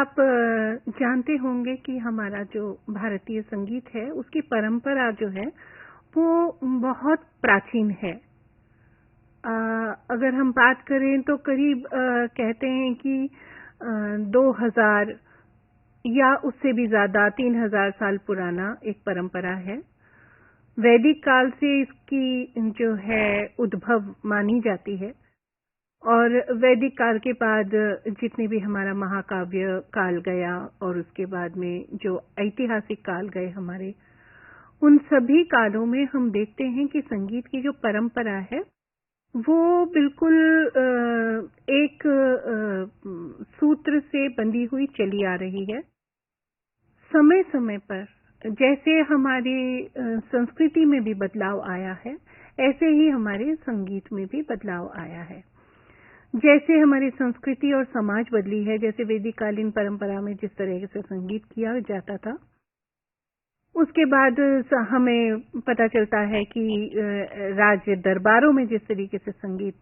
आप जानते होंगे कि हमारा जो भारतीय संगीत है उसकी परंपरा जो है वो बहुत प्राचीन है। अगर हम बात करें तो करीब कहते हैं कि 2000 या उससे भी ज्यादा 3000 साल पुराना एक परंपरा है। वैदिक काल से इसकी जो है उद्भव मानी जाती है और वैदिक काल के बाद जितने भी हमारा महाकाव्य काल गया और उसके बाद में जो ऐतिहासिक काल गए हमारे, उन सभी कालों में हम देखते हैं कि संगीत की जो परंपरा है वो बिल्कुल एक सूत्र से बंधी हुई चली आ रही है। समय समय पर जैसे हमारी संस्कृति में भी बदलाव आया है, ऐसे ही हमारे संगीत में भी बदलाव आया है। जैसे हमारी संस्कृति और समाज बदली है, जैसे वैदिक कालीन परंपरा में जिस तरह से संगीत किया जाता था, उसके बाद हमें पता चलता है कि राज्य दरबारों में जिस तरीके से संगीत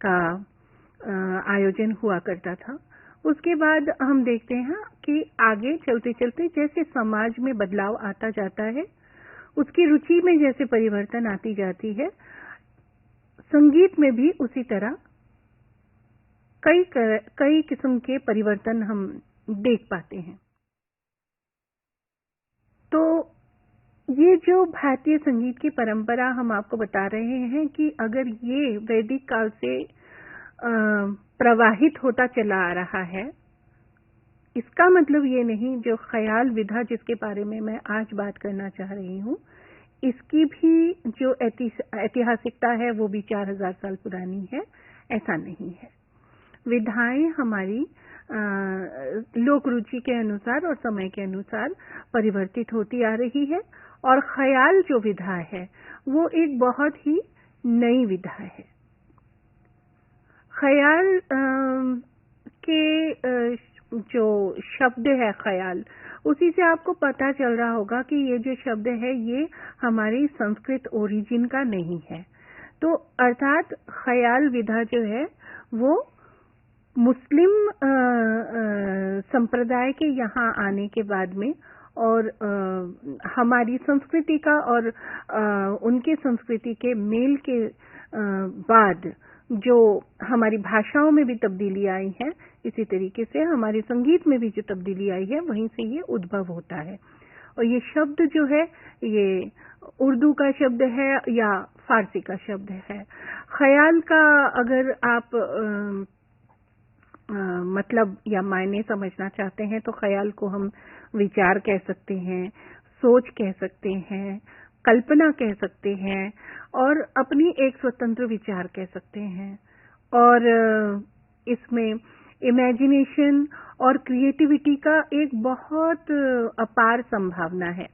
का आयोजन हुआ करता था, उसके बाद हम देखते हैं कि आगे चलते चलते जैसे समाज में बदलाव आता जाता है, उसकी रुचि में जैसे परिवर्तन आती जाती है, संगीत में भी उसी तरह कई किस्म के परिवर्तन हम देख पाते हैं। तो ये जो भारतीय संगीत की परंपरा हम आपको बता रहे हैं कि अगर ये वैदिक काल से प्रवाहित होता चला आ रहा है, इसका मतलब ये नहीं जो ख्याल विधा जिसके बारे में मैं आज बात करना चाह रही हूँ, इसकी भी जो ऐतिहासिकता है वो भी 4000 साल पुरानी है, ऐसा नहीं है। विधाएं हमारी लोक रुचि के अनुसार और समय के अनुसार परिवर्तित होती आ रही है और ख्याल जो विधा है वो एक बहुत ही नई विधा है। ख्याल के जो शब्द है ख्याल, उसी से आपको पता चल रहा होगा कि ये जो शब्द है ये हमारी संस्कृत ओरिजिन का नहीं है। तो अर्थात ख्याल विधा जो है वो मुस्लिम संप्रदाय के यहाँ आने के बाद में और हमारी संस्कृति का और उनके संस्कृति के मेल के बाद जो हमारी भाषाओं में भी तब्दीली आई है, इसी तरीके से हमारे संगीत में भी जो तब्दीली आई है वहीं से ये उद्भव होता है। और ये शब्द जो है ये उर्दू का शब्द है या फारसी का शब्द है। ख्याल का अगर आप मतलब या मायने समझना चाहते हैं तो ख्याल को हम विचार कह सकते हैं, सोच कह सकते हैं, कल्पना कह सकते हैं और अपनी एक स्वतंत्र विचार कह सकते हैं। और इसमें इमेजिनेशन और क्रिएटिविटी का एक बहुत अपार संभावना है।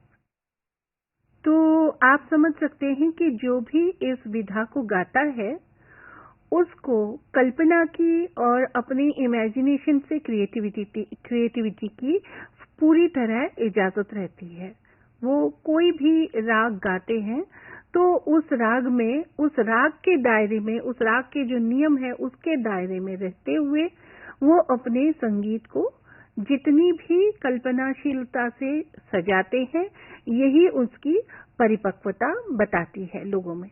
तो आप समझ सकते हैं कि जो भी इस विधा को गाता है उसको कल्पना की और अपनी इमेजिनेशन से क्रिएटिविटी की पूरी तरह इजाजत रहती है। वो कोई भी राग गाते हैं तो उस राग में, उस राग के दायरे में, उस राग के जो नियम है उसके दायरे में रहते हुए वो अपने संगीत को जितनी भी कल्पनाशीलता से सजाते हैं, यही उसकी परिपक्वता बताती है लोगों में।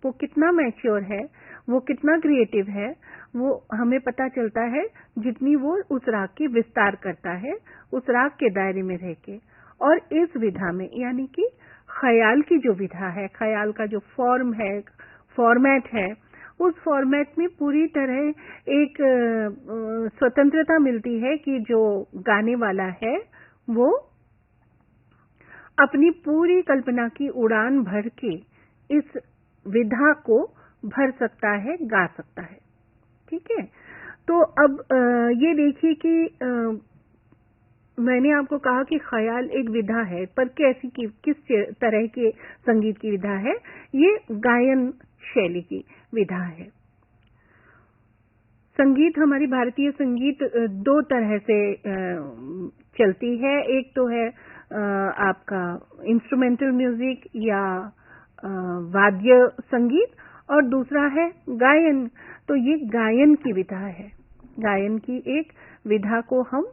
वो कितना मैच्योर है, वो कितना क्रिएटिव है, वो हमें पता चलता है जितनी वो उस राग की विस्तार करता है, उस राग के दायरे में रह के। और इस विधा में यानी कि ख्याल की जो विधा है, ख्याल का जो फॉर्म है, फॉर्मेट है, उस फॉर्मेट में पूरी तरह एक स्वतंत्रता मिलती है कि जो गाने वाला है वो अपनी पूरी कल्पना की उड़ान भर के इस विधा को भर सकता है, गा सकता है। ठीक है। तो अब ये देखिए कि मैंने आपको कहा कि ख्याल एक विधा है, पर कैसी की किस तरह के संगीत की विधा है? ये गायन शैली की विधा है। संगीत, हमारी भारतीय संगीत दो तरह से चलती है। एक तो है आपका इंस्ट्रूमेंटल म्यूजिक या वाद्य संगीत और दूसरा है गायन। तो ये गायन की विधा है। गायन की एक विधा को हम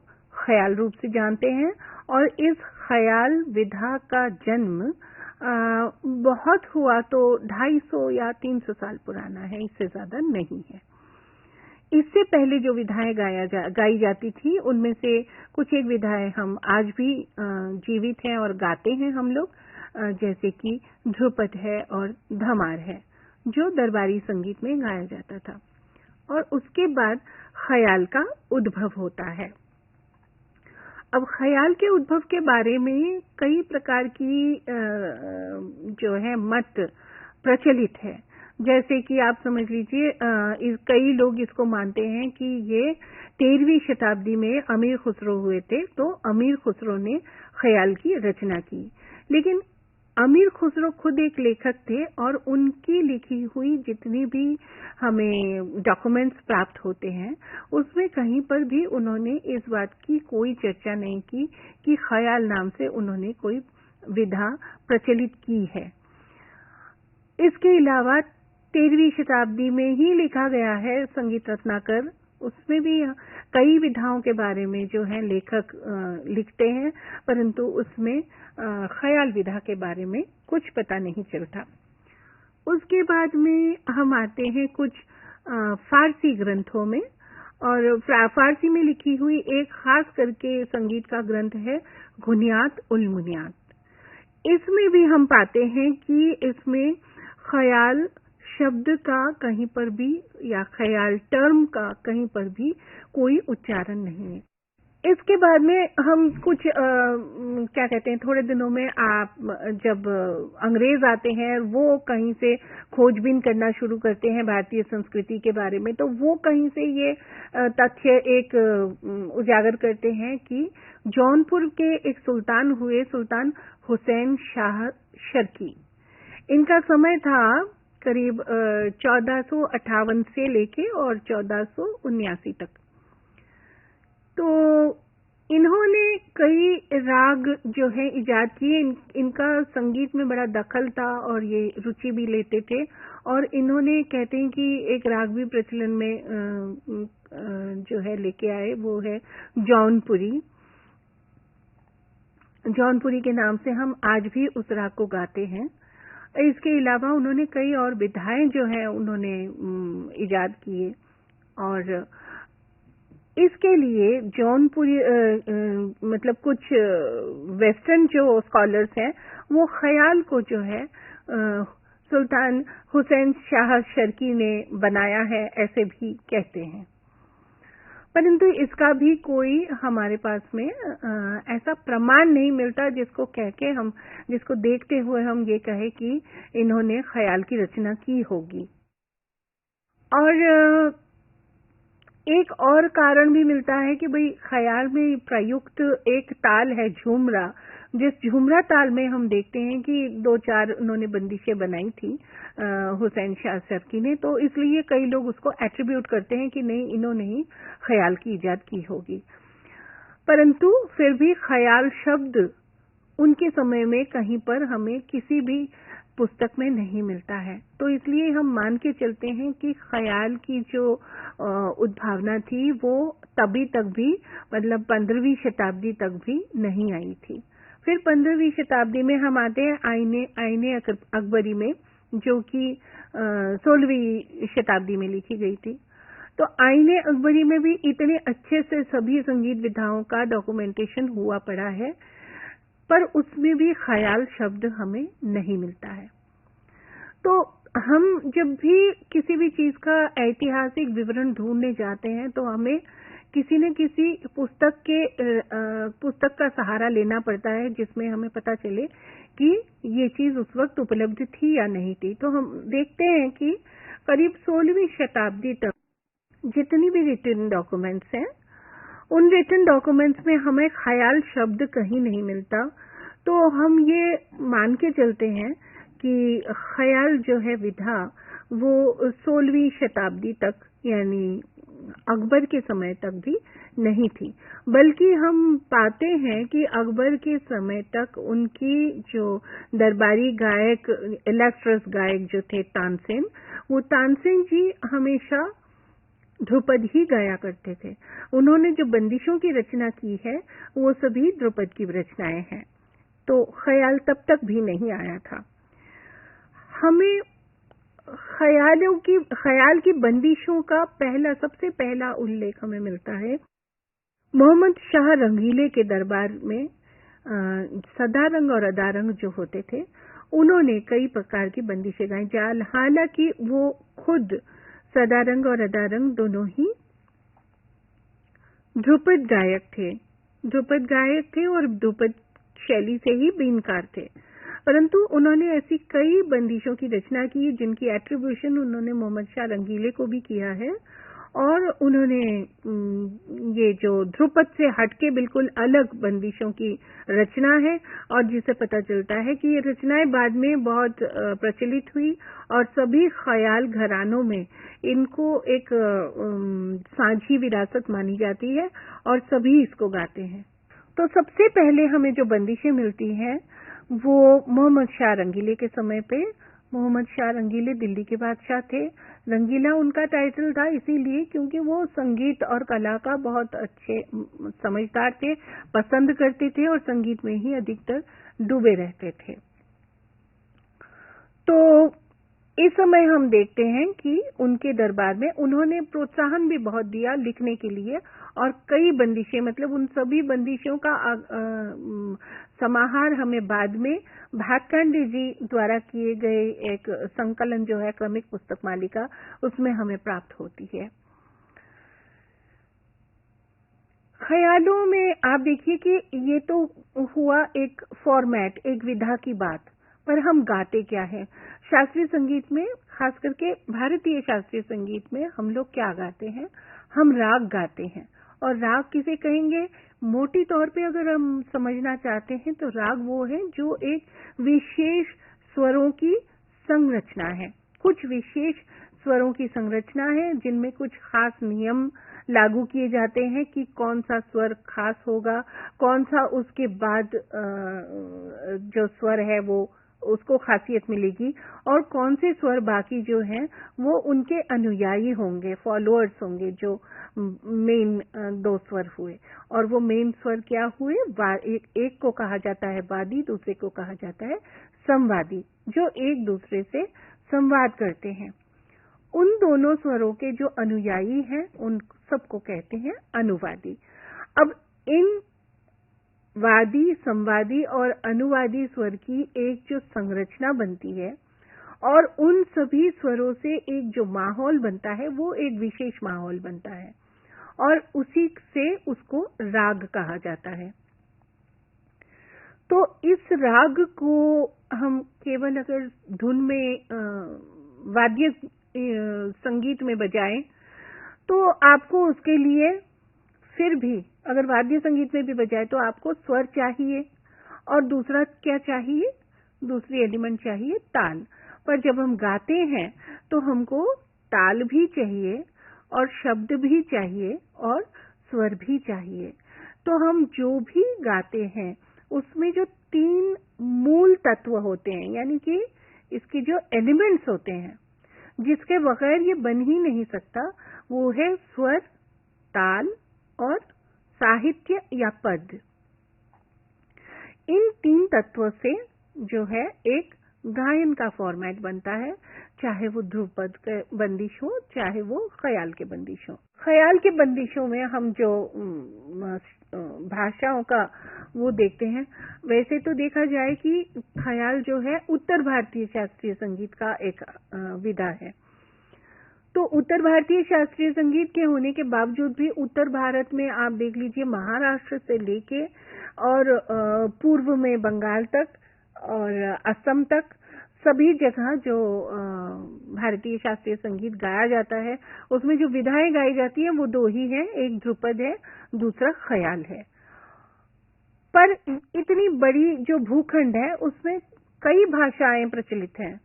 ख्याल रूप से जानते हैं। और इस ख्याल विधा का जन्म बहुत हुआ तो 250 या 300 साल पुराना है, इससे ज्यादा नहीं है। इससे पहले जो विधाएं गाई जाती थी, उनमें से कुछ एक विधाएं हम आज भी जीवित हैं और गाते हैं हम लोग, जैसे कि ध्रुपद है और धमार है, जो दरबारी संगीत में गाया जाता था। और उसके बाद ख्याल का उद्भव होता है। अब ख्याल के उद्भव के बारे में कई प्रकार की जो है मत प्रचलित है। जैसे कि आप समझ लीजिए, कई लोग इसको मानते हैं कि ये 13वीं शताब्दी में अमीर खुसरो हुए थे, तो अमीर खुसरो ने ख्याल की रचना की। लेकिन अमीर खुसरो खुद एक लेखक थे और उनकी लिखी हुई जितनी भी हमें डॉक्यूमेंट्स प्राप्त होते हैं, उसमें कहीं पर भी उन्होंने इस बात की कोई चर्चा नहीं की कि ख्याल नाम से उन्होंने कोई विधा प्रचलित की है। इसके अलावा 13वीं शताब्दी में ही लिखा गया है संगीत रत्नाकर, उसमें भी कई विधाओं के बारे में जो है लेखक लिखते हैं, परंतु उसमें ख्याल विधा के बारे में कुछ पता नहीं चलता। उसके बाद में हम आते हैं कुछ फारसी ग्रंथों में, और फारसी में लिखी हुई एक खास करके संगीत का ग्रंथ है गुनियात उल मुनियात। इसमें भी हम पाते हैं कि इसमें ख्याल शब्द का कहीं पर भी या ख्याल टर्म का कहीं पर भी कोई उच्चारण नहीं है। इसके बाद में हम कुछ क्या कहते हैं, थोड़े दिनों में आप जब अंग्रेज आते हैं, वो कहीं से खोजबीन करना शुरू करते हैं भारतीय संस्कृति के बारे में, तो वो कहीं से ये तथ्य एक उजागर करते हैं कि जौनपुर के एक सुल्तान हुए, सुल्तान हुसैन शाह शर्की। इनका समय था करीब 1458 से लेके और 1479 तक। तो इन्होंने कई राग जो है इजाद किए। इनका संगीत में बड़ा दखल था और ये रुचि भी लेते थे, और इन्होंने कहते हैं कि एक राग भी प्रचलन में जो है लेके आए, वो है जौनपुरी। जौनपुरी के नाम से हम आज भी उस राग को गाते हैं। इसके अलावा उन्होंने कई और विधाएं जो है उन्होंने इजाद किए, और इसके लिए जौनपुरी मतलब कुछ वेस्टर्न जो स्कॉलर्स हैं, वो ख्याल को जो है सुल्तान हुसैन शाह शर्की ने बनाया है, ऐसे भी कहते हैं। परंतु इसका भी कोई हमारे पास में ऐसा प्रमाण नहीं मिलता जिसको कह के हम, जिसको देखते हुए हम ये कहे कि इन्होंने ख्याल की रचना की होगी। और एक और कारण भी मिलता है कि भाई ख्याल में प्रयुक्त एक ताल है झूमरा, जिस झूमरा ताल में हम देखते हैं कि 2-4 उन्होंने बंदिशें बनाई थी हुसैन शाह शर्की ने, तो इसलिए कई लोग उसको एट्रीब्यूट करते हैं कि नहीं, इन्होंने ही ख्याल की इजाद की होगी। परंतु फिर भी ख्याल शब्द उनके समय में कहीं पर हमें किसी भी पुस्तक में नहीं मिलता है, तो इसलिए हम मान के चलते हैं कि ख्याल की जो उद्भावना थी वो तभी तक भी, मतलब 15वीं शताब्दी तक भी नहीं आई थी। फिर 15वीं शताब्दी में हम आते हैं आईने अकबरी में, जो कि 16वीं शताब्दी में लिखी गई थी। तो आईने अकबरी में भी इतने अच्छे से सभी संगीत विधाओं का डॉक्यूमेंटेशन हुआ पड़ा है, पर उसमें भी ख्याल शब्द हमें नहीं मिलता है। तो हम जब भी किसी भी चीज का ऐतिहासिक विवरण ढूंढने जाते हैं, तो हमें किसी न किसी पुस्तक का सहारा लेना पड़ता है, जिसमें हमें पता चले कि ये चीज उस वक्त उपलब्ध थी या नहीं थी। तो हम देखते हैं कि करीब 16वीं शताब्दी तक जितनी भी रिटन डॉक्यूमेंट्स हैं, उन रिटन डॉक्यूमेंट्स में हमें ख्याल शब्द कहीं नहीं मिलता। तो हम ये मान के चलते हैं कि ख्याल जो है विधा वो 16वीं शताब्दी तक, यानी अकबर के समय तक भी नहीं थी, बल्कि हम पाते हैं कि अकबर के समय तक उनकी जो दरबारी गायक, इलस्ट्रस गायक जो थे तानसेन, वो तानसेन जी हमेशा ध्रुपद ही गाया करते थे। उन्होंने जो बंदिशों की रचना की है वो सभी ध्रुपद की रचनाएं हैं। तो ख्याल तब तक भी नहीं आया था। हमें ख्याल की बंदिशों का सबसे पहला उल्लेख हमें मिलता है मोहम्मद शाह रंगीले के दरबार में। सदारंग और अदारंग जो होते थे उन्होंने कई प्रकार की बंदिशें गाई। हालांकि वो खुद सदारंग और अदारंग दोनों ही ध्रुपद गायक थे और ध्रुपद शैली से ही बीनकार थे। परंतु उन्होंने ऐसी कई बंदिशों की रचना की जिनकी एट्रीब्यूशन उन्होंने मोहम्मद शाह रंगीले को भी किया है। और उन्होंने ये जो ध्रुपद से हटके बिल्कुल अलग बंदिशों की रचना है और जिससे पता चलता है कि ये रचनाएं बाद में बहुत प्रचलित हुई और सभी ख्याल घरानों में इनको एक साझी विरासत मानी जाती है और सभी इसको गाते हैं। तो सबसे पहले हमें जो बंदिशें मिलती हैं वो मोहम्मद शाह रंगीले के समय पे। मोहम्मद शाह रंगीले दिल्ली के बादशाह थे। रंगीला उनका टाइटल था इसीलिए क्योंकि वो संगीत और कला का बहुत अच्छे समझदार थे, पसंद करते थे और संगीत में ही अधिकतर डूबे रहते थे। तो इस समय हम देखते हैं कि उनके दरबार में उन्होंने प्रोत्साहन भी बहुत दिया लिखने के लिए और कई बंदिशें, मतलब उन सभी बंदिशों का समाहार हमें बाद में भातखंडे जी द्वारा किए गए एक संकलन जो है क्रमिक पुस्तक मालिका, उसमें हमें प्राप्त होती है। ख्यालों में आप देखिए कि ये तो हुआ एक फॉर्मेट, एक विधा की बात, पर हम गाते क्या है? शास्त्रीय संगीत में, खास करके भारतीय शास्त्रीय संगीत में हम लोग क्या गाते हैं? हम राग गाते हैं। और राग किसे कहेंगे? मोटी तौर पे अगर हम समझना चाहते हैं तो राग वो है जो एक विशेष स्वरों की संरचना है। कुछ विशेष स्वरों की संरचना है जिनमें कुछ खास नियम लागू किए जाते हैं कि कौन सा स्वर खास होगा, कौन सा उसके बाद जो स्वर है वो उसको खासियत मिलेगी और कौन से स्वर बाकी जो हैं वो उनके अनुयायी होंगे, फॉलोअर्स होंगे, जो मेन दो स्वर हुए। और वो मेन स्वर क्या हुए? एक को कहा जाता है वादी, दूसरे को कहा जाता है संवादी, जो एक दूसरे से संवाद करते हैं। उन दोनों स्वरों के जो अनुयायी हैं उन सबको कहते हैं अनुवादी। अब इन वादी, संवादी और अनुवादी स्वर की एक जो संरचना बनती है और उन सभी स्वरों से एक जो माहौल बनता है वो एक विशेष माहौल बनता है और उसी से उसको राग कहा जाता है। तो इस राग को हम केवल अगर धुन में वाद्य संगीत में बजाएं तो आपको उसके लिए फिर भी अगर वाद्य संगीत में भी बजाए तो आपको स्वर चाहिए और दूसरा क्या चाहिए? दूसरी एलिमेंट चाहिए ताल। पर जब हम गाते हैं तो हमको ताल भी चाहिए और शब्द भी चाहिए और स्वर भी चाहिए। तो हम जो भी गाते हैं उसमें जो तीन मूल तत्व होते हैं, यानी कि इसके जो एलिमेंट्स होते हैं जिसके बगैर ये बन ही नहीं सकता, वो है स्वर, ताल और साहित्य या पद। इन तीन तत्वों से जो है एक गायन का फॉर्मेट बनता है, चाहे वो ध्रुपद के बंदिश हो, चाहे वो ख्याल के बंदिश हो। ख्याल के बंदिशों में हम जो भाषाओं का वो देखते हैं, वैसे तो देखा जाए कि ख्याल जो है उत्तर भारतीय शास्त्रीय संगीत का एक विधा है। तो उत्तर भारतीय शास्त्रीय संगीत के होने के बावजूद भी उत्तर भारत में आप देख लीजिए, महाराष्ट्र से लेके और पूर्व में बंगाल तक और असम तक सभी जगह जो भारतीय शास्त्रीय संगीत गाया जाता है उसमें जो विधाएं गाई जाती हैं वो दो ही हैं, एक ध्रुपद है, दूसरा ख्याल है। पर इतनी बड़ी जो भूखंड है उसमें कई भाषाएं प्रचलित हैं।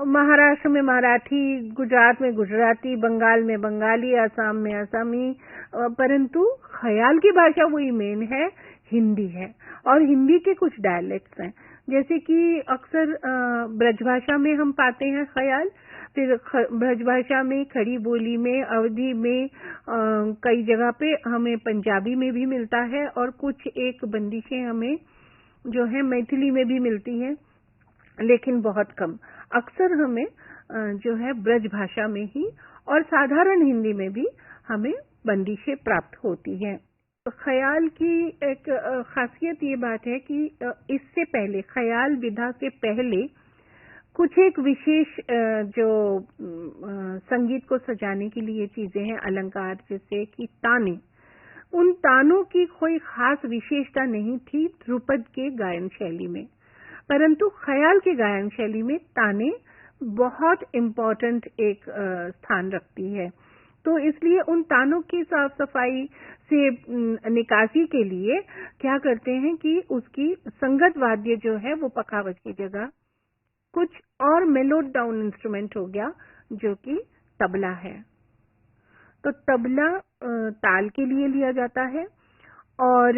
महाराष्ट्र में मराठी, गुजरात में गुजराती, बंगाल में बंगाली, असम में असमी, परंतु ख्याल की भाषा वही मेन है, हिंदी है। और हिंदी के कुछ डायलेक्ट्स हैं, जैसे कि अक्सर ब्रजभाषा में हम पाते हैं ख्याल, फिर ब्रजभाषा में, खड़ी बोली में, अवधी में, कई जगह पे हमें पंजाबी में भी मिलता है और कुछ एक बंदिशें हमें जो है मैथिली में भी मिलती हैं, लेकिन बहुत कम। अक्सर हमें जो है ब्रज भाषा में ही और साधारण हिंदी में भी हमें बंदिशें प्राप्त होती हैं। ख्याल की एक खासियत ये बात है कि इससे पहले, ख्याल विधा से पहले कुछ एक विशेष जो संगीत को सजाने के लिए चीजें हैं, अलंकार, जैसे कि ताने, उन तानों की कोई खास विशेषता नहीं थी ध्रुपद के गायन शैली में, परंतु ख्याल की गायन शैली में ताने बहुत इम्पोर्टेंट एक स्थान रखती है। तो इसलिए उन तानों की साफ सफाई से निकासी के लिए क्या करते हैं कि उसकी संगत वाद्य जो है वो पखावज की जगह कुछ और मेलोड डाउन इंस्ट्रूमेंट हो गया, जो कि तबला है। तो तबला ताल के लिए लिया जाता है और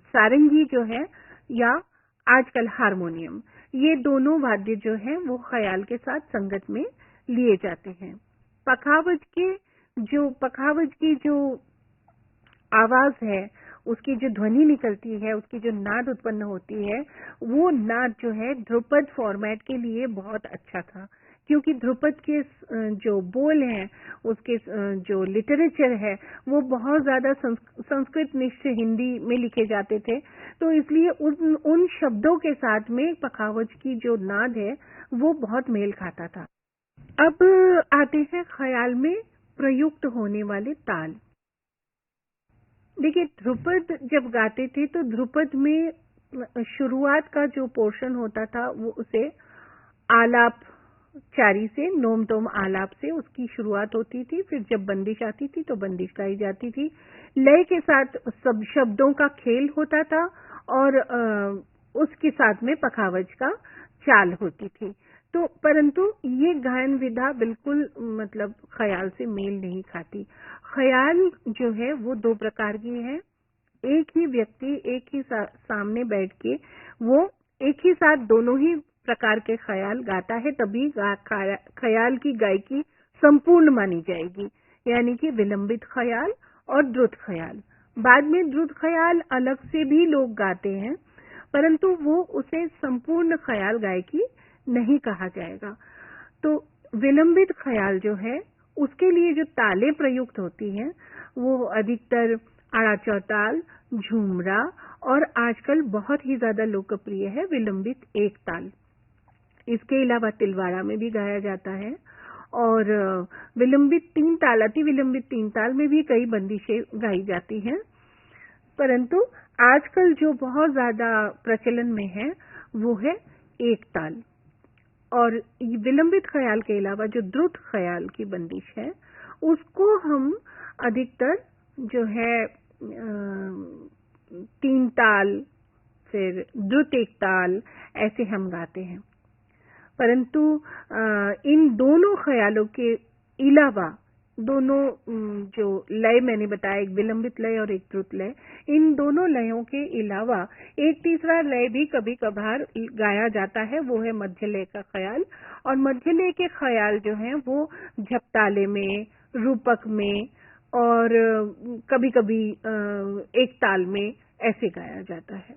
सारंगी जो है या आजकल हारमोनियम, ये दोनों वाद्य जो हैं वो ख्याल के साथ संगत में लिए जाते हैं। पखावज की जो आवाज है, उसकी जो ध्वनि निकलती है, उसकी जो नाद उत्पन्न होती है, वो नाद जो है ध्रुपद फॉर्मेट के लिए बहुत अच्छा था, क्योंकि ध्रुपद के जो बोल हैं, उसके जो लिटरेचर है, वो बहुत ज्यादा संस्कृत निष्ठ हिंदी में लिखे जाते थे। तो इसलिए उन शब्दों के साथ में पखावज की जो नाद है वो बहुत मेल खाता था। अब आते हैं ख्याल में प्रयुक्त होने वाले ताल। देखिए, ध्रुपद जब गाते थे तो ध्रुपद में शुरुआत का जो पोर्शन होता था वो उसे आलाप चारी से, नोम तोम आलाप से उसकी शुरुआत होती थी। फिर जब बंदिश आती थी तो बंदिश गाई जाती थी। लय के साथ सब शब्दों का खेल होता था और उसके साथ में पखावज का चाल होती थी। तो परंतु ये गायन विधा बिल्कुल मतलब ख्याल से मेल नहीं खाती। ख्याल जो है वो दो प्रकार की है। एक ही व्यक्ति एक ही सामने बैठ के वो एक ही साथ दोनों ही प्रकार के ख्याल गाता है, तभी ख्याल की गायकी संपूर्ण मानी जाएगी, यानी कि विलंबित ख्याल और द्रुत ख्याल। बाद में द्रुत ख्याल अलग से भी लोग गाते हैं, परंतु वो उसे संपूर्ण ख्याल गायकी नहीं कहा जाएगा। तो विलंबित ख्याल जो है उसके लिए जो तालें प्रयुक्त होती हैं वो अधिकतर आड़ा चौताल, झूमरा और आजकल बहुत ही ज्यादा लोकप्रिय है विलंबित एक ताल। इसके अलावा तिलवाड़ा में भी गाया जाता है और विलंबित तीन ताल, अति विलंबित तीन ताल में भी कई बंदिशें गाई जाती हैं। परंतु आजकल जो बहुत ज्यादा प्रचलन में है वो है एक ताल। और विलंबित ख्याल के अलावा जो द्रुत ख्याल की बंदिश है उसको हम अधिकतर जो है तीन ताल, फिर द्रुत एक ताल, ऐसे हम गाते हैं। परंतु इन दोनों ख्यालों के अलावा दोनों जो लय मैंने बताया, एक विलंबित लय और एक द्रुत लय, इन दोनों लयों के अलावा एक तीसरा लय भी कभी कभार गाया जाता है, वो है मध्य लय का ख्याल। और मध्य लय के ख्याल जो हैं वो झपताले में, रूपक में और कभी कभी एक ताल में ऐसे गाया जाता है।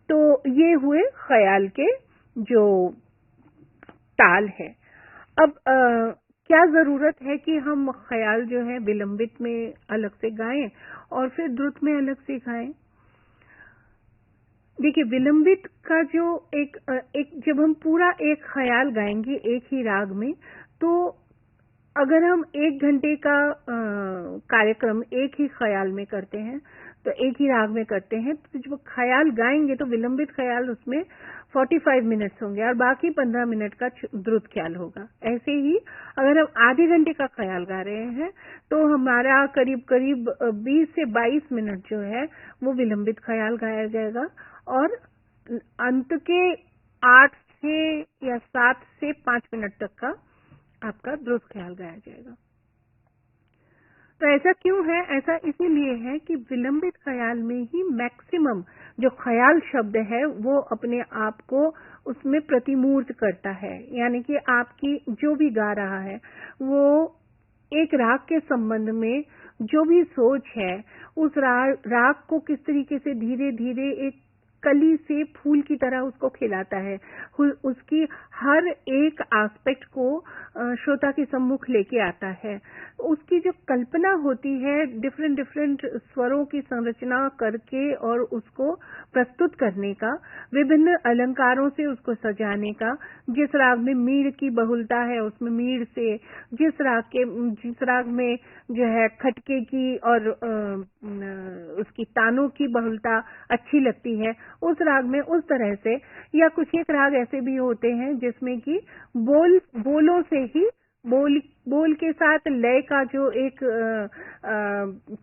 तो ये हुए ख्याल के जो ताल है। अब क्या जरूरत है कि हम ख्याल जो है विलंबित में अलग से गाएं और फिर द्रुत में अलग से गाएं? देखिए, विलंबित का जो एक जब हम पूरा एक ख्याल गाएंगे एक ही राग में, तो अगर हम 1 घंटे का कार्यक्रम एक ही ख्याल में करते हैं, तो एक ही राग में करते हैं, तो जब ख्याल गाएंगे तो विलंबित ख्याल उसमें 45 मिनट्स होंगे और बाकी 15 मिनट का द्रुत ख्याल होगा। ऐसे ही अगर हम आधे घंटे का ख्याल गा रहे हैं तो हमारा करीब करीब 20 से 22 मिनट जो है वो विलंबित ख्याल गाया जाएगा और अंत के 8 से या 7 से 5 मिनट तक का आपका द्रुत ख्याल गाया जाएगा। तो ऐसा क्यों है? ऐसा इसीलिए है कि विलंबित ख्याल में ही मैक्सिमम जो ख्याल शब्द है वो अपने आप को उसमें प्रतिमूर्त करता है। यानी कि आपकी जो भी गा रहा है वो एक राग के संबंध में जो भी सोच है उस राग को किस तरीके से धीरे धीरे एक कली से फूल की तरह उसको खिलाता है, उसकी हर एक एस्पेक्ट को श्रोता के सम्मुख लेके आता है। उसकी जो कल्पना होती है डिफरेंट डिफरेंट स्वरों की संरचना करके और उसको प्रस्तुत करने का, विभिन्न अलंकारों से उसको सजाने का, जिस राग में मीड़ की बहुलता है उसमें मीड़ से, जिस राग में जो है खटके की और उसकी तानों की बहुलता अच्छी लगती है उस राग में उस तरह से, या कुछ एक राग ऐसे भी होते हैं जिसमें कि बोलों से ही बोल के साथ लय का जो एक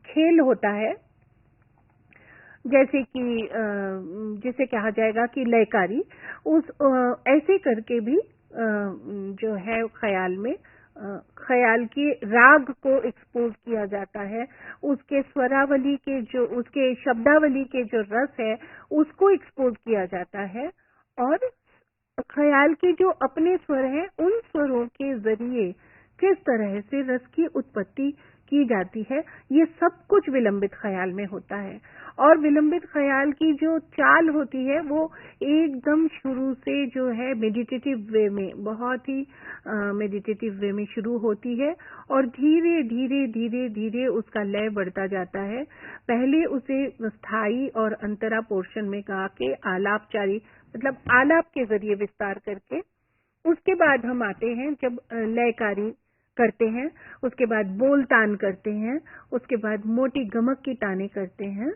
खेल होता है, जैसे कि जिसे कहा जाएगा कि लयकारी, उस ऐसे करके भी जो है ख्याल के राग को एक्सपोज किया जाता है, उसके स्वरावली के जो उसके शब्दावली के जो रस है उसको एक्सपोज किया जाता है, और ख्याल के जो अपने स्वर हैं उन स्वरों के जरिए किस तरह से रस की उत्पत्ति की जाती है, ये सब कुछ विलंबित ख्याल में होता है। और विलंबित ख्याल की जो चाल होती है वो एकदम शुरू से जो है मेडिटेटिव वे में, बहुत ही मेडिटेटिव वे में शुरू होती है और धीरे धीरे धीरे धीरे उसका लय बढ़ता जाता है। पहले उसे स्थाई और अंतरा पोर्शन में गा के आलापचारी, मतलब आलाप के जरिए विस्तार करके, उसके बाद हम आते हैं जब लयकारी करते हैं, उसके बाद बोल तान करते हैं, उसके बाद मोटी गमक की ताने करते हैं,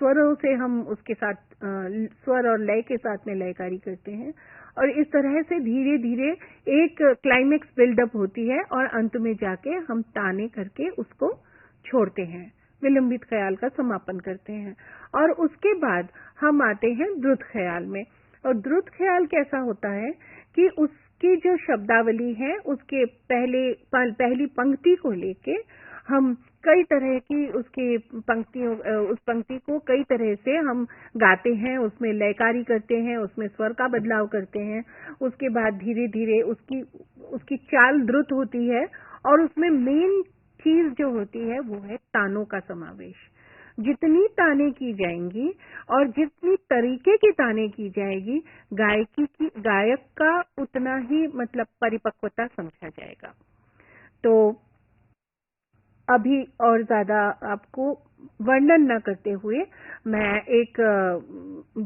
स्वरों से हम उसके साथ स्वर और लय के साथ में लयकारी करते हैं, और इस तरह से धीरे धीरे एक क्लाइमेक्स बिल्डअप होती है और अंत में जाके हम ताने करके उसको छोड़ते हैं, विलंबित ख्याल का समापन करते हैं। और उसके बाद हम आते हैं द्रुत ख्याल में। और द्रुत ख्याल कैसा होता है कि उसकी जो शब्दावली है उसके पहली पंक्ति को लेके हम कई तरह की उसकी उस पंक्ति को कई तरह से हम गाते हैं, उसमें लयकारी करते हैं, उसमें स्वर का बदलाव करते हैं। उसके बाद धीरे धीरे उसकी चाल द्रुत होती है और उसमें मेन चीज जो होती है वो है तानों का समावेश। जितनी ताने की जाएंगी और जितनी तरीके की ताने की जाएगी, गायक का उतना ही मतलब परिपक्वता समझा जाएगा। तो अभी और ज्यादा आपको वर्णन न करते हुए मैं एक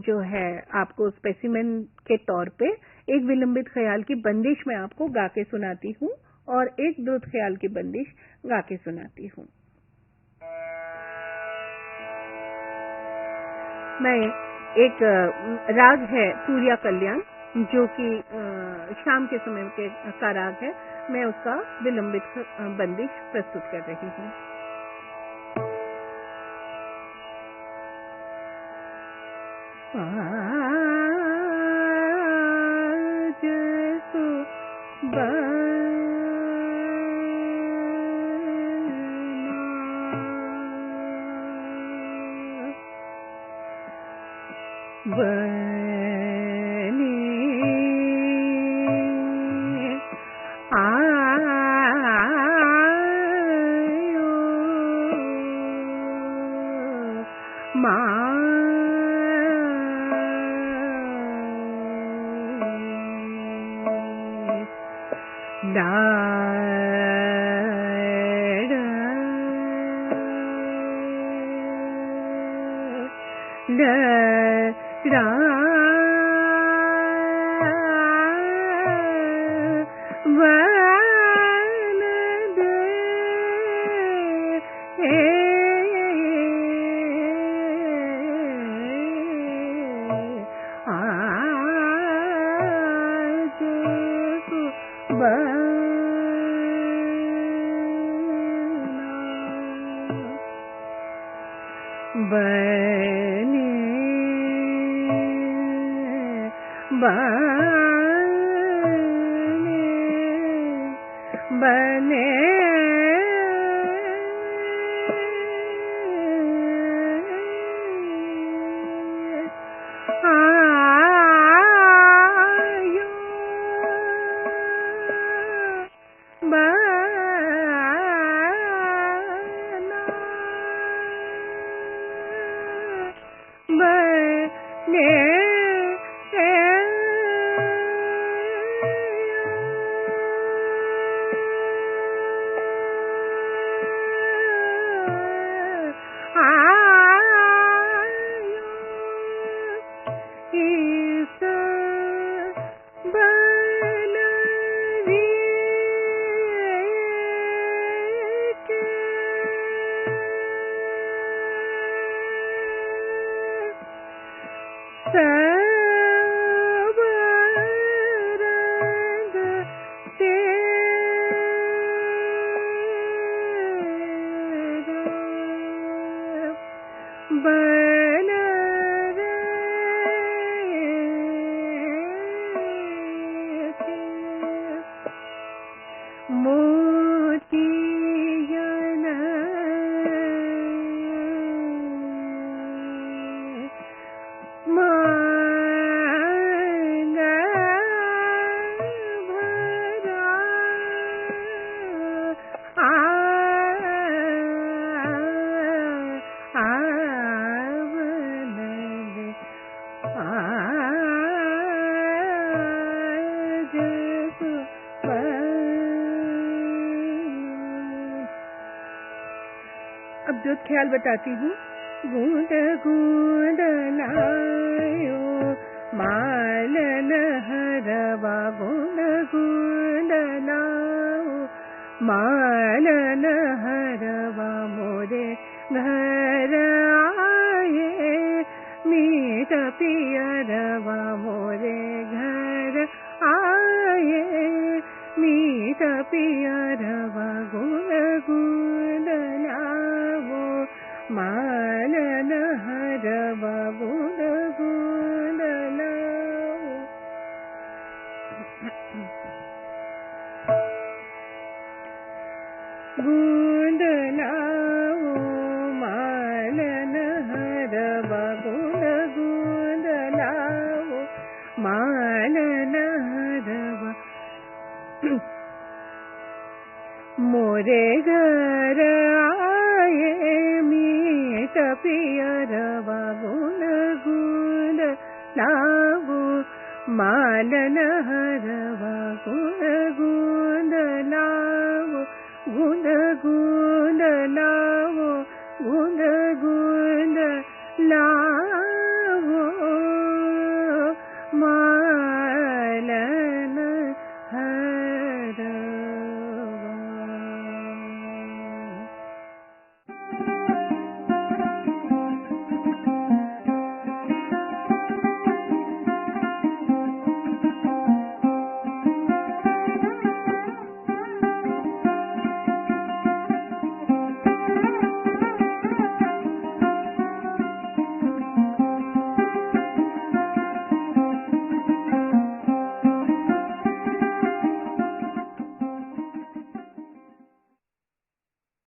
जो है आपको स्पेसिमेन के तौर पे एक विलंबित ख्याल की बंदिश मैं आपको गा के सुनाती हूँ और एक द्रुत ख्याल की बंदिश गा के सुनाती हूँ। मैं एक राग है सूर्या कल्याण, जो कि शाम के समय का राग है, मैं उसका विलंबित बंदिश प्रस्तुत कर रही हूँ। अब जो ख्याल बताती हूँ। गूंद गूंद लायो मालन हरवा, गूंद गूंद लाओ मालन हरवा, मोरे घर आए मीत पियरवा, मोरे घर आए मीत पियरवा, गूंद गूंद लाओ मालन हरवा, गूंद गूंद लाओ। गूंद लाओ मालन हरवा, गूंद गूंद लाओ मालन हरवा, मोरे घर आए मीत पियरवा, गूंद गूंद लाओ मालन हरवा, गूंद गूंद